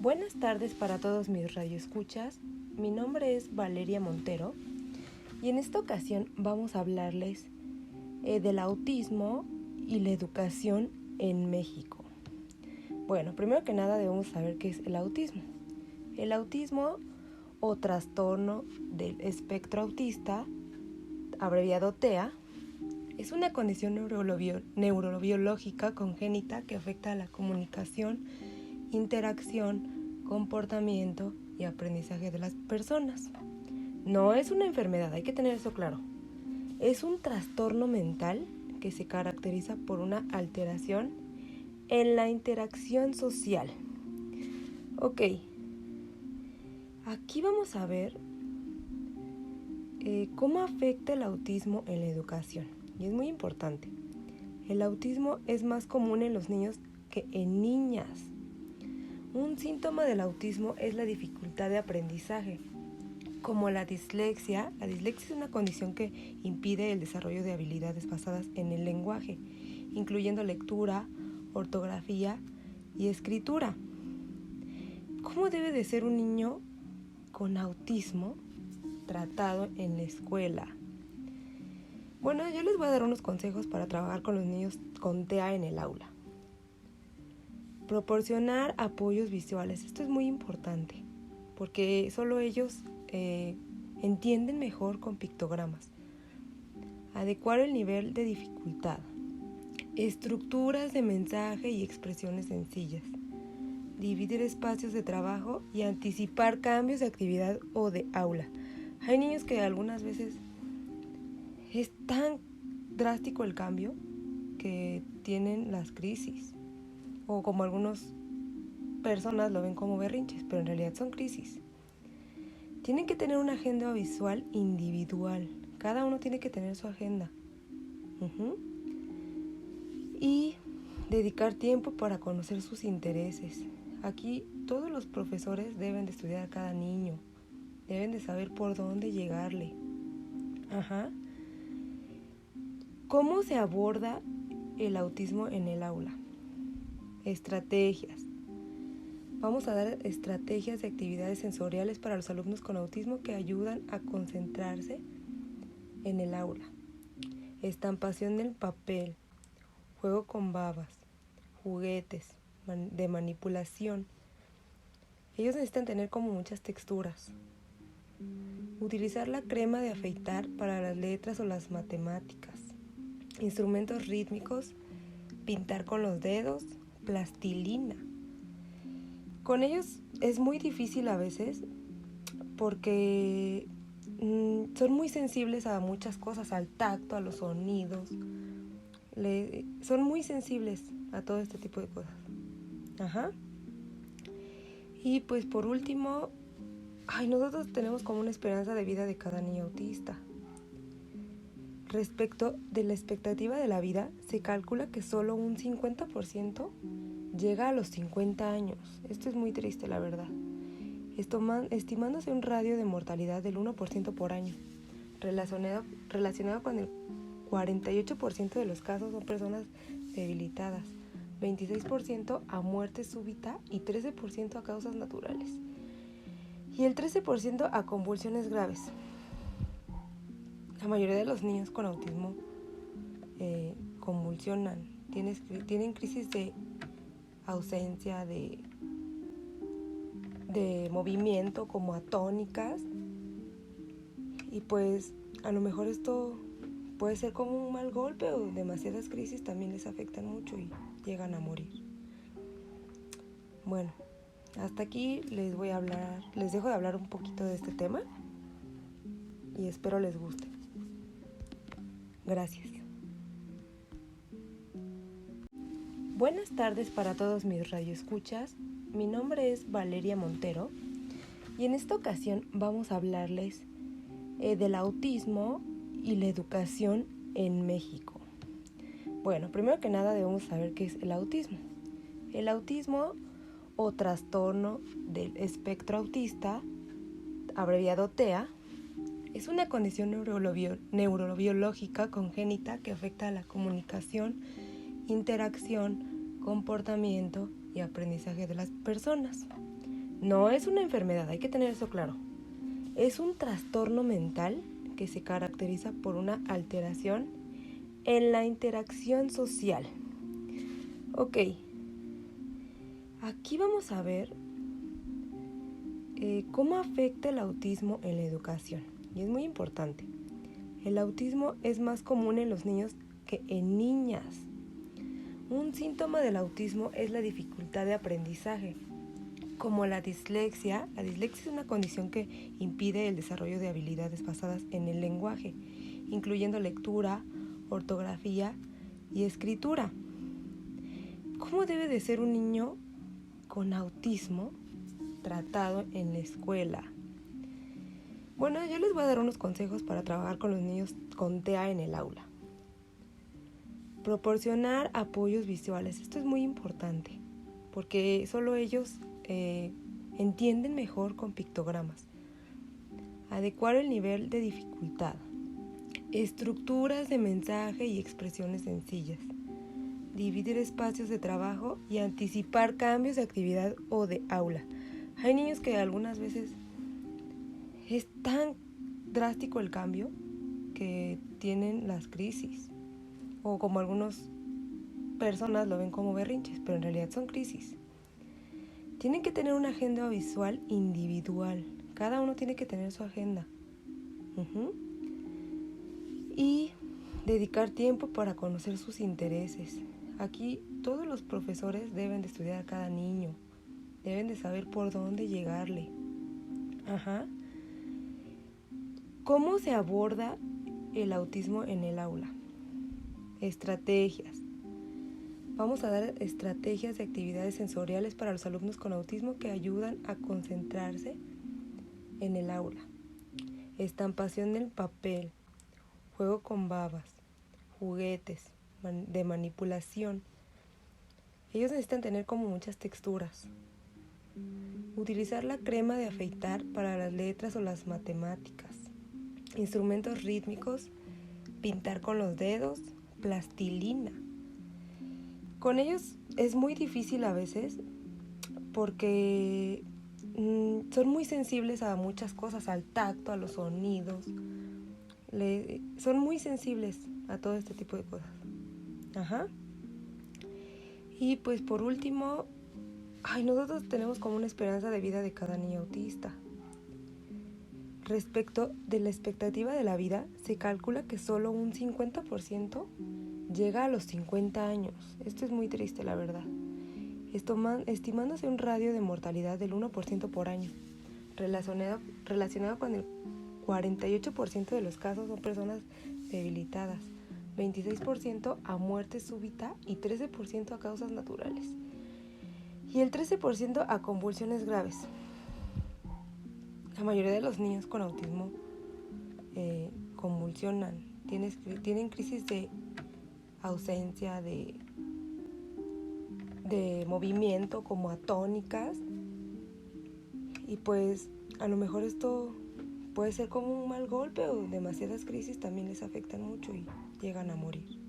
Buenas tardes para todos mis radioescuchas. Mi nombre es Valeria Montero y en esta ocasión vamos a hablarles del autismo y la educación en México. Bueno, primero que nada debemos saber qué es el autismo. El autismo o trastorno del espectro autista, abreviado TEA, es una condición neurobiológica congénita que afecta a la comunicación, interacción, comportamiento y aprendizaje de las personas. No es una enfermedad, hay que tener eso claro. Es un trastorno mental que se caracteriza por una alteración en la interacción social. Ok, aquí vamos a ver cómo afecta el autismo en la educación. Y es muy importante. El autismo es más común en los niños que en niñas. Un síntoma del autismo es la dificultad de aprendizaje, como la dislexia. La dislexia es una condición que impide el desarrollo de habilidades basadas en el lenguaje, incluyendo lectura, ortografía y escritura. ¿Cómo debe de ser un niño con autismo tratado en la escuela? Bueno, yo les voy a dar unos consejos para trabajar con los niños con TEA en el aula. Proporcionar apoyos visuales. Esto es muy importante porque solo ellos entienden mejor con pictogramas. Adecuar el nivel de dificultad. Estructuras de mensaje y expresiones sencillas. Dividir espacios de trabajo y anticipar cambios de actividad o de aula. Hay niños que algunas veces es tan drástico el cambio que tienen las crisis, o como algunas personas lo ven como berrinches, pero en realidad son crisis. Tienen que tener una agenda visual individual. Cada uno tiene que tener su agenda. Y dedicar tiempo para conocer sus intereses. Aquí todos los profesores deben de estudiar a cada niño. Deben de saber por dónde llegarle. ¿Cómo se aborda el autismo en el aula? Estrategias. Vamos a dar estrategias de actividades sensoriales para los alumnos con autismo que ayudan a concentrarse en el aula. Estampación del papel, juego con babas, juguetes de manipulación. Ellos necesitan tener como muchas texturas. Utilizar la crema de afeitar para las letras o las matemáticas. Instrumentos rítmicos, pintar con los dedos, plastilina. Con ellos es muy difícil a veces porque son muy sensibles a muchas cosas, al tacto, a los sonidos. Son muy sensibles a todo este tipo de cosas. Y pues por último, nosotros tenemos como una esperanza de vida de cada niño autista. Respecto de la expectativa de la vida, se calcula que solo un 50% llega a los 50 años. Esto es muy triste, la verdad. Estimándose un radio de mortalidad del 1% por año. Relacionado con el 48% de los casos son personas debilitadas, 26% a muerte súbita y 13% a causas naturales. Y el 13% a convulsiones graves. La mayoría de los niños con autismo convulsionan, tienen crisis de ausencia de movimiento, como atónicas, y pues a lo mejor esto puede ser como un mal golpe, o demasiadas crisis también les afectan mucho y llegan a morir. Bueno, hasta aquí les dejo de hablar un poquito de este tema y espero les guste. Gracias. Buenas tardes para todos mis radioescuchas. Mi nombre es Valeria Montero y en esta ocasión vamos a hablarles del autismo y la educación en México. Bueno, primero que nada debemos saber qué es el autismo. El autismo o trastorno del espectro autista, abreviado TEA, es una condición neurobiológica congénita que afecta a la comunicación, interacción, comportamiento y aprendizaje de las personas. No es una enfermedad, hay que tener eso claro. Es un trastorno mental que se caracteriza por una alteración en la interacción social. Ok, aquí vamos a ver cómo afecta el autismo en la educación. Y es muy importante. El autismo es más común en los niños que en niñas. Un síntoma del autismo es la dificultad de aprendizaje, como la dislexia. La dislexia es una condición que impide el desarrollo de habilidades basadas en el lenguaje, incluyendo lectura, ortografía y escritura. ¿Cómo debe de ser un niño con autismo tratado en la escuela? Bueno, yo les voy a dar unos consejos para trabajar con los niños con TEA en el aula. Proporcionar apoyos visuales. Esto es muy importante porque solo ellos entienden mejor con pictogramas. Adecuar el nivel de dificultad. Estructuras de mensaje y expresiones sencillas. Dividir espacios de trabajo y anticipar cambios de actividad o de aula. Hay niños que algunas veces es tan drástico el cambio que tienen las crisis, o como algunas personas lo ven como berrinches, pero en realidad son crisis. Tienen que tener una agenda visual individual. Cada uno tiene que tener su agenda. Y dedicar tiempo para conocer sus intereses. Aquí todos los profesores deben de estudiar a cada niño. Deben de saber por dónde llegarle. ¿Cómo se aborda el autismo en el aula? Estrategias. Vamos a dar estrategias de actividades sensoriales para los alumnos con autismo que ayudan a concentrarse en el aula. Estampación del papel, juego con babas, juguetes de manipulación. Ellos necesitan tener como muchas texturas. Utilizar la crema de afeitar para las letras o las matemáticas. Instrumentos rítmicos, pintar con los dedos, plastilina. Con ellos es muy difícil a veces porque son muy sensibles a muchas cosas, al tacto, a los sonidos. Son muy sensibles a todo este tipo de cosas. Y pues por último, nosotros tenemos como una esperanza de vida de cada niño autista. Respecto de la expectativa de la vida, se calcula que solo un 50% llega a los 50 años. Esto es muy triste, la verdad. Estimándose un radio de mortalidad del 1% por año, relacionado con el 48% de los casos son personas debilitadas, 26% a muerte súbita y 13% a causas naturales, y el 13% a convulsiones graves. La mayoría de los niños con autismo convulsionan, tienen crisis de ausencia de movimiento, como atónicas, y pues a lo mejor esto puede ser como un mal golpe, o demasiadas crisis también les afectan mucho y llegan a morir.